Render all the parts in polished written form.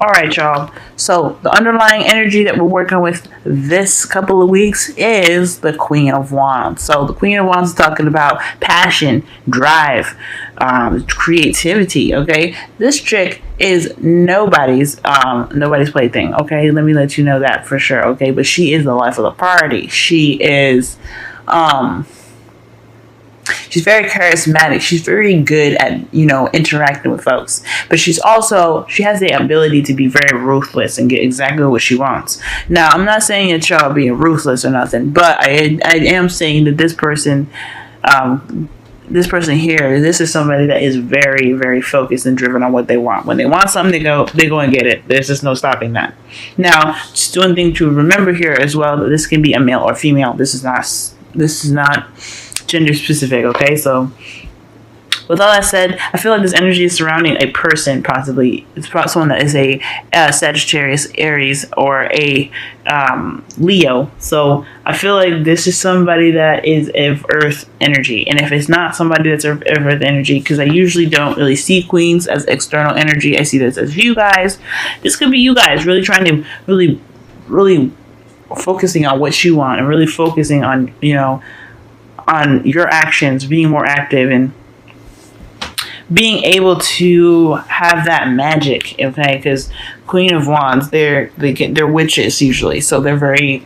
All right, y'all. So the underlying energy that we're working with this couple of weeks is the Queen of Wands. So the Queen of Wands is talking about passion, drive, creativity. Okay, this chick is nobody's plaything. Okay, let me let you know that for sure. Okay, but she is the life of the party. She is. She's very charismatic. She's very good at, interacting with folks. But she has the ability to be very ruthless and get exactly what she wants. Now, I'm not saying that y'all being ruthless or nothing, but I am saying that this person here, this is somebody that is very, very focused and driven on what they want. When they want something, they go and get it. There's just no stopping that. Now, just one thing to remember here as well, that this can be a male or female. This is not gender specific. Okay, so with all that said, I feel like this energy is surrounding a person. Possibly it's someone that is a Sagittarius, Aries, or a Leo. So I feel like this is somebody that is of Earth energy. And if it's not somebody that's of Earth energy, because I usually don't really see queens as external energy, I see this as you guys. This could be you guys really trying to really focusing on what you want and really focusing on on your actions, being more active and being able to have that magic. Okay, because Queen of Wands, they're witches usually, so they're very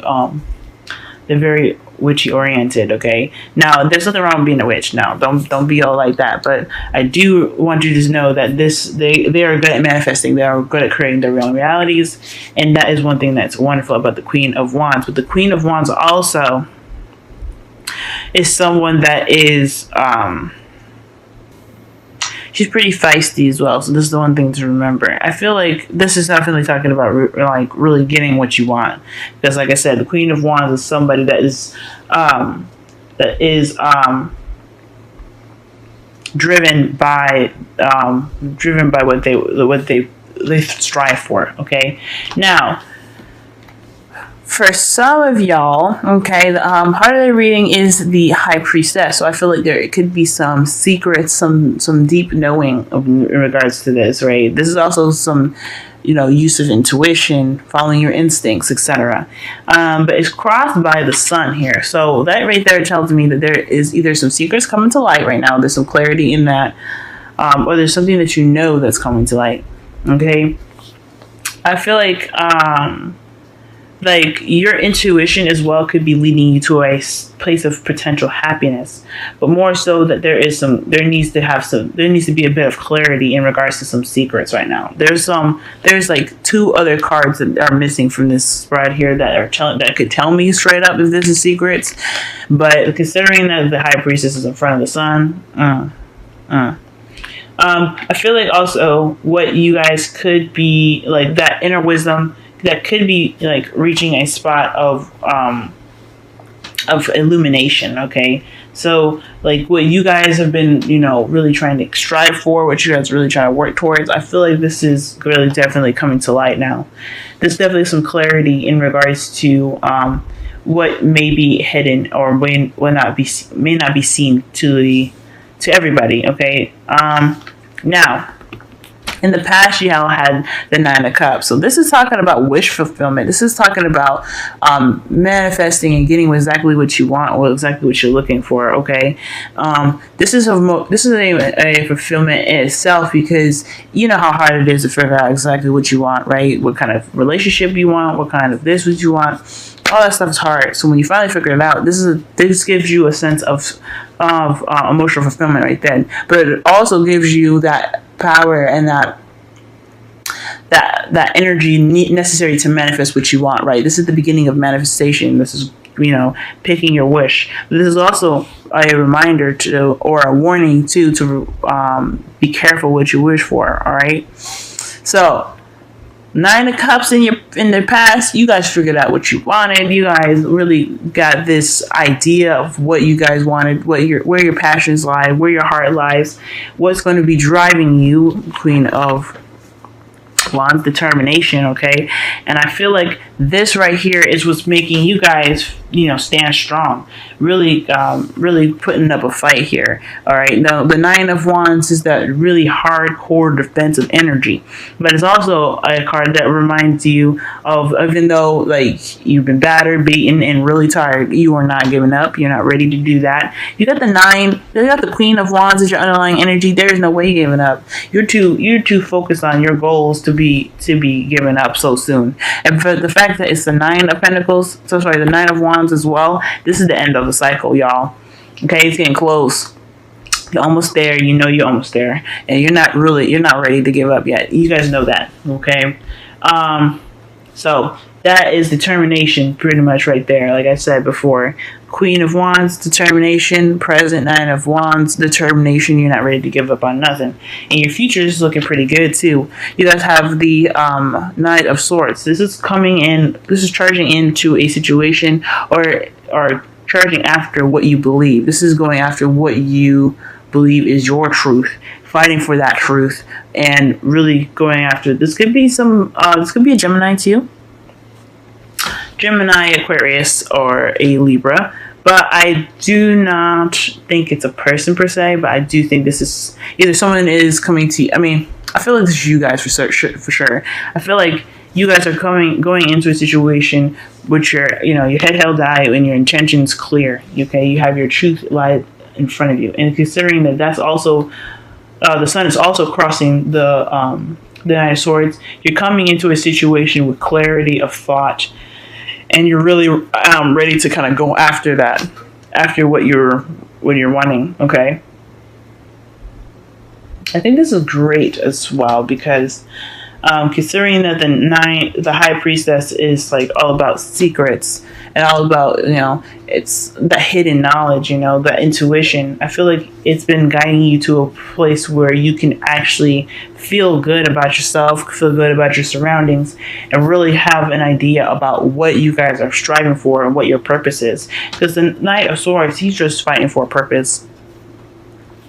witchy oriented. Okay, now there's nothing wrong with being a witch. Now don't be all like that, but I do want you to know that they are good at manifesting. They are good at creating their own realities, and that is one thing that's wonderful about the Queen of Wands. But the Queen of Wands also is someone that is she's pretty feisty as well. So this is the one thing to remember. I feel like this is definitely talking about really getting what you want, because like I said, the Queen of Wands is somebody that is driven by what they strive for. Okay, now, for some of y'all, okay, the heart of the reading is the High Priestess. So I feel like there could be some secrets, some deep knowing in regards to this, right? This is also some, use of intuition, following your instincts, etc. But it's crossed by the sun here. So that right there tells me that there is either some secrets coming to light right now. There's some clarity in that, or there's something that that's coming to light. Okay, I feel like your intuition as well could be leading you to a place of potential happiness, but more so that there needs to be a bit of clarity in regards to some secrets right now. There's like two other cards that are missing from this spread here that could tell me straight up if this is secrets, but considering that the High Priestess is in front of the sun, I feel like also what you guys could be like, that inner wisdom that could be like reaching a spot of illumination. Okay, so like what you guys have been really trying to strive for, what you guys really trying to work towards, I feel like this is really definitely coming to light now. There's definitely some clarity in regards to what may be hidden or may not be seen to everybody. Okay, now, in the past, y'all had the Nine of Cups. So this is talking about wish fulfillment. This is talking about manifesting and getting exactly what you want or exactly what you're looking for. Okay, this is a fulfillment in itself, because you know how hard it is to figure out exactly what you want, right? What kind of relationship you want, what kind of this what you want. All that stuff is hard. So when you finally figure it out, this gives you a sense of emotional fulfillment right then. But it also gives you that power and that energy necessary to manifest what you want, right? This is the beginning of manifestation. This is picking your wish. But this is also a reminder or a warning to be careful what you wish for. All right. So Nine of Cups in the past, you guys figured out what you wanted. You guys really got this idea of what you guys wanted, where your passions lie, where your heart lies, what's going to be driving you, Queen of Wands, determination, okay? And I feel like this right here is what's making you guys, stand strong. Really, really putting up a fight here, all right? Now, the Nine of Wands is that really hardcore defensive energy, but it's also a card that reminds you of, even though, like, you've been battered, beaten, and really tired, you are not giving up. You're not ready to do that. You got the Queen of Wands as your underlying energy. There is no way you're giving up. You're too focused on your goals to be giving up so soon. And for the fact that it's the Nine of Pentacles, the Nine of Wands as well, this is the end of the cycle, y'all. Okay, it's getting close. You're almost there. You're almost there, and you're not ready to give up yet. You guys know that, okay? So that is determination, pretty much right there. Like I said before, Queen of Wands, determination. Present, Nine of Wands, determination. You're not ready to give up on nothing, and your future is looking pretty good too. You guys have the Knight of Swords. This is coming in. This is charging into a situation, or charging after what you believe. This is going after what you believe is your truth, fighting for that truth, and really going after. This could be this could be a Gemini too. Gemini, Aquarius, or a Libra. But I do not think it's a person per se, but I do think this is either someone is coming to you. I mean, I feel like this is you guys for sure. I feel like you guys are going into a situation which your head held high and your intentions clear. Okay, you have your truth lie in front of you, and considering that that's also the sun is also crossing the Nine of Swords, you're coming into a situation with clarity of thought, and you're really ready to kind of go after that, after what you're wanting. Okay, I think this is great as well because considering that the High Priestess is like all about secrets and all about it's the hidden knowledge, the intuition. I feel like it's been guiding you to a place where you can actually feel good about yourself, feel good about your surroundings, and really have an idea about what you guys are striving for and what your purpose is. Because the Knight of Swords, he's just fighting for a purpose.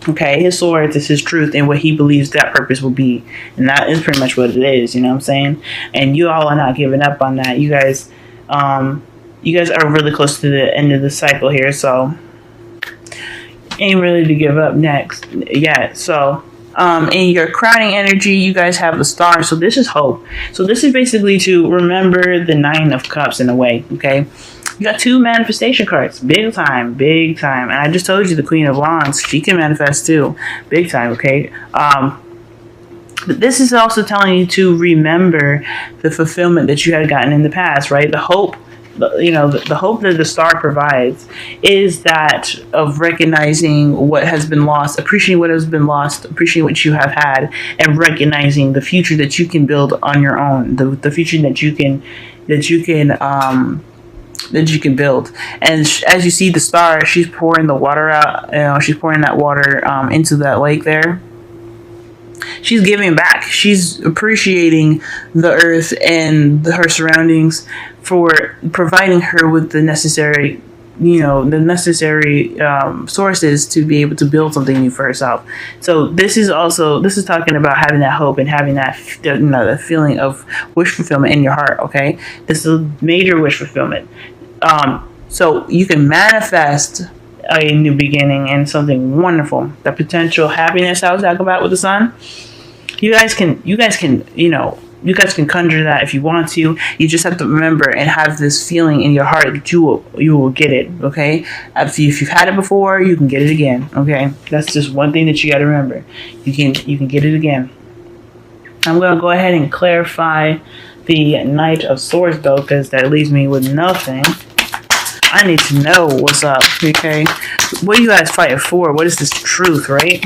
Okay, his swords is his truth and what he believes that purpose will be. And that is pretty much what it is, you know what I'm saying? And you all are not giving up on that. You guys are really close to the end of the cycle here, so ain't ready to give up next yet. So in your crowning energy, you guys have the Star, so this is hope. So this is basically to remember the Nine of Cups in a way, okay? You got two manifestation cards. Big time. And I just told you the Queen of Wands, she can manifest too. Big time, okay? But this is also telling you to remember the fulfillment that you had gotten in the past, right? The hope, the hope that the Star provides is that of recognizing what has been lost, appreciating what has been lost, appreciating what you have had, and recognizing the future that you can build on your own, the future that you can build. And as you see the Star, she's pouring the water out. She's pouring that water into that lake there. She's giving back. She's appreciating the earth and her surroundings for providing her with the necessary sources to be able to build something new for herself. So this is talking about having that hope and having that that feeling of wish fulfillment in your heart. Okay, this is a major wish fulfillment. So you can manifest a new beginning and something wonderful. The potential happiness I was talking about with the sun. You guys can conjure that if you want to. You just have to remember and have this feeling in your heart that you will get it. Okay, if you've had it before, you can get it again. Okay, that's just one thing that you got to remember. You can get it again. I'm gonna go ahead and clarify the Knight of Swords though, because that leaves me with nothing. I need to know what's up. Okay, what are you guys fighting for? What is this truth, right?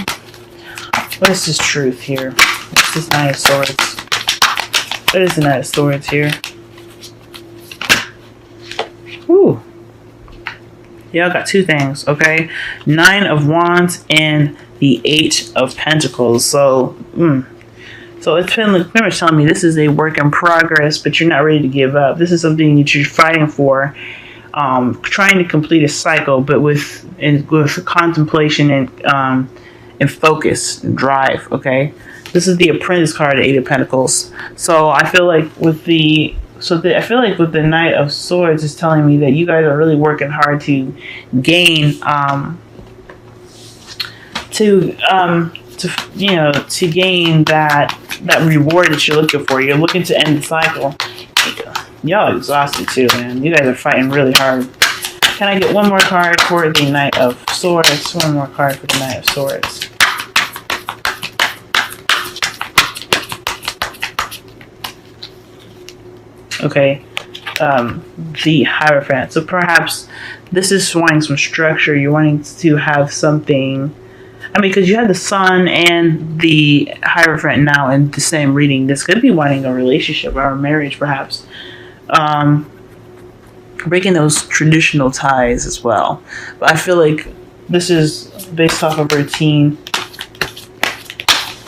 What is this truth here? What's this Knight of Swords? What is the Knight of Swords here? Whew. Y'all got two things, okay? Nine of Wands and the Eight of Pentacles. So it's pretty much telling me this is a work in progress, but you're not ready to give up. This is something that you're fighting for, trying to complete a cycle, but with contemplation and focus and drive. Okay, This is the Apprentice card, the Eight of Pentacles. So I feel like with the Knight of Swords is telling me that you guys are really working hard to gain to gain that reward that you're looking for. You're looking to end the cycle. Y'all exhausted too, man. You guys are fighting really hard. Can I get one more card for the Knight of Swords? One more card for the Knight of Swords. Okay. The Hierophant. So perhaps this is wanting some structure. You're wanting to have something. I mean, because you have the Sun and the Hierophant now in the same reading. This could be wanting a relationship or a marriage, perhaps. Breaking those traditional ties as well. But I feel like this is based off of routine.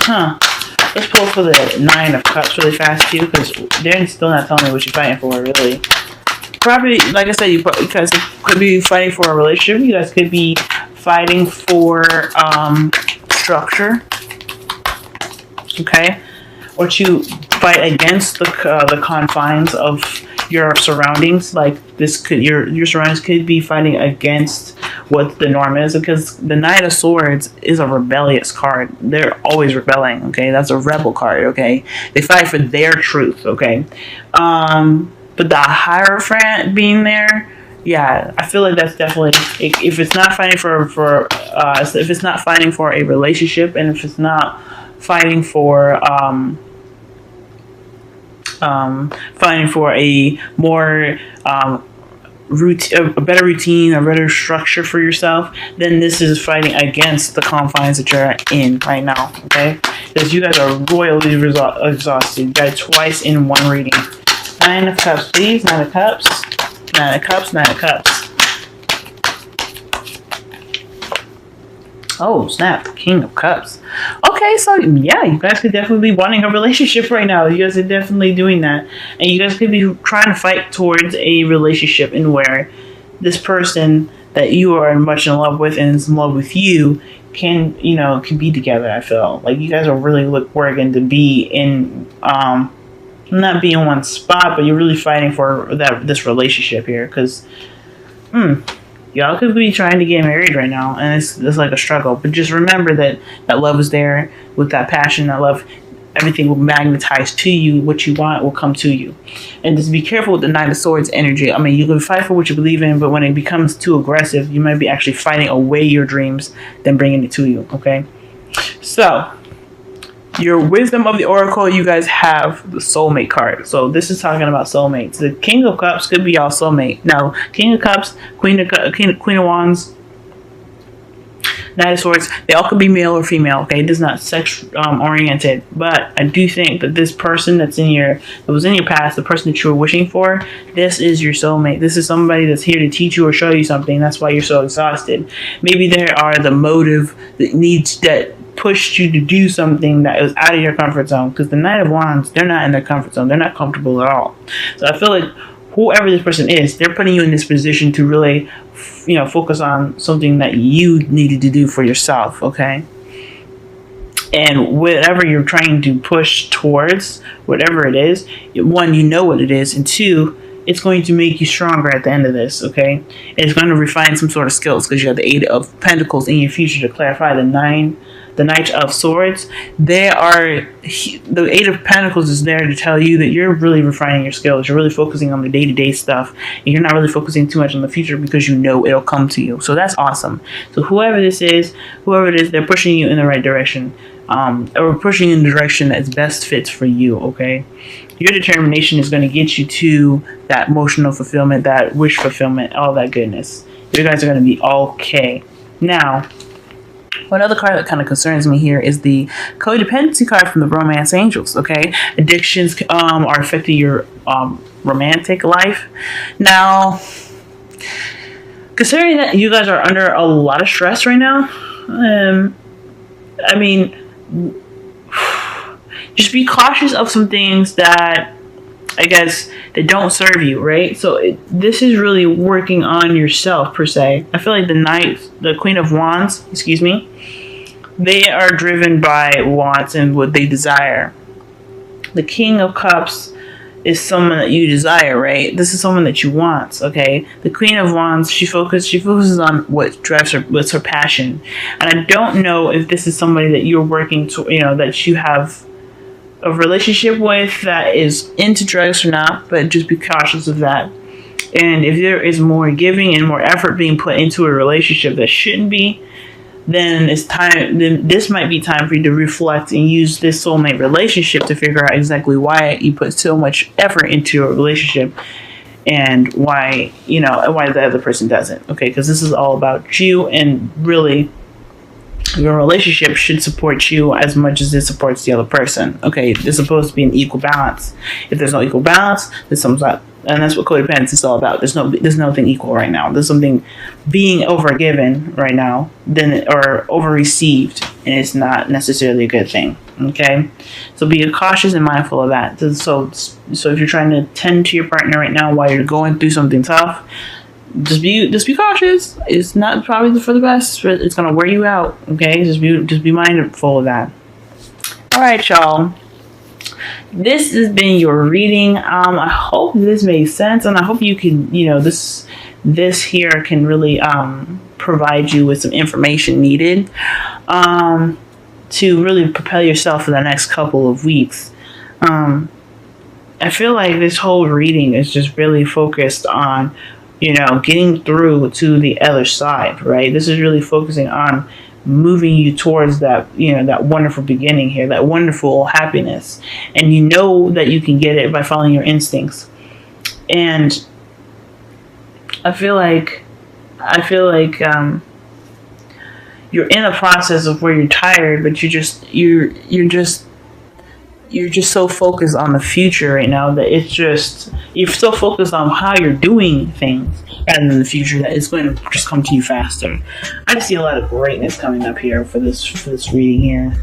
Let's pull for the Nine of Cups really fast too, because they're still not telling me what you're fighting for, really. Probably, like I said, you guys could be fighting for a relationship. You guys could be fighting for structure, okay, or to fight against the confines of your surroundings. Like this could your surroundings could be fighting against what the norm is, because the Knight of Swords is a rebellious card. They're always rebelling. Okay, that's a rebel card. Okay, they fight for their truth. Okay, but the Hierophant being there. Yeah, I feel like that's definitely, if it's not fighting if it's not fighting for a relationship, and if it's not fighting for a more a better routine, a better structure for yourself, then this is fighting against the confines that you're in right now. Okay, because you guys are royally exhausted. You got twice in one reading. Nine of Cups, please. Nine of Cups. Nine of Cups, Nine of Cups. Oh, snap. King of Cups. Okay, so yeah, you guys could definitely be wanting a relationship right now. You guys are definitely doing that. And you guys could be trying to fight towards a relationship in where this person that you are much in love with and is in love with you can be together. I feel like you guys are really working to be in not be in one spot, but you're really fighting for this relationship here, because y'all could be trying to get married right now, and it's like a struggle. But just remember that love is there. With that passion, that love, everything will magnetize to you. What you want will come to you. And just be careful with the Knight of Swords energy. I mean, you can fight for what you believe in, but when it becomes too aggressive, you might be actually fighting away your dreams than bringing it to you. Okay, so your Wisdom of the Oracle, you guys have the Soulmate card. So this is talking about soulmates. The King of Cups could be y'all soulmate. Now, King of Cups, Queen of Wands, Knight of Swords, they all could be male or female. Okay, it is not sex oriented. But I do think that this person that was in your past, the person that you were wishing for, this is your soulmate. This is somebody that's here to teach you or show you something. That's why you're so exhausted. Maybe there are the motive that pushed you to do something that was out of your comfort zone, because the Knight of Wands, they're not in their comfort zone. They're not comfortable at all. So I feel like whoever this person is, they're putting you in this position to really focus on something that you needed to do for yourself. Okay, and whatever you're trying to push towards, whatever it is, one, you know what it is, and two, it's going to make you stronger at the end of this. Okay, it's going to refine some sort of skills, because you have the Eight of Pentacles in your future to clarify. The Knight of Swords, the Eight of Pentacles is there to tell you that you're really refining your skills. You're really focusing on the day-to-day stuff, and you're not really focusing too much on the future, because you know it'll come to you. So that's awesome. So whoever it is, they're pushing you in the right direction, or pushing in the direction that's best fits for you. Okay, your determination is going to get you to that emotional fulfillment, that wish fulfillment, all that goodness. You guys are going to be okay. Now, one other card that kind of concerns me here is the codependency card from the Romance Angels. Okay, addictions are affecting your romantic life. Now, considering that you guys are under a lot of stress right now, I mean, just be cautious of some things that, I guess, that don't serve you, right? So this is really working on yourself, per se. I feel like the Queen of Wands, They are driven by wants and what they desire. The King of Cups is someone that you desire, right? This is someone that you want, okay? The Queen of Wands, she focuses on what drives her, what's her passion. And I don't know if this is somebody that you're working to, that you have a relationship with that is into drugs or not, but just be cautious of that. And if there is more giving and more effort being put into a relationship that shouldn't be, then it's time. Then this might be time for you to reflect and use this soulmate relationship to figure out exactly why you put so much effort into a relationship, and why why the other person doesn't. Okay, because this is all about you, and really, your relationship should support you as much as it supports the other person. Okay, there's supposed to be an equal balance. If there's no equal balance, then something's up. And that's what codependence is all about. There's nothing equal right now. There's something being overgiven right now, or over received, and it's not necessarily a good thing. Okay, so be cautious and mindful of that. So if you're trying to tend to your partner right now while you're going through something tough, just be cautious. It's not probably for the best. It's gonna wear you out. Okay, just be mindful of that. All right, y'all. This has been your reading. I hope this made sense, and I hope you can, this here can really provide you with some information needed to really propel yourself for the next couple of weeks. I feel like this whole reading is just really focused on, getting through to the other side, right? This is really focusing on moving you towards that, that wonderful beginning here, that wonderful happiness. And you know that you can get it by following your instincts. And I feel like you're in a process of where you're tired, but you're just so focused on the future right now that you're so focused on how you're doing things rather than the future that it's going to just come to you faster. I see a lot of greatness coming up here for this reading here.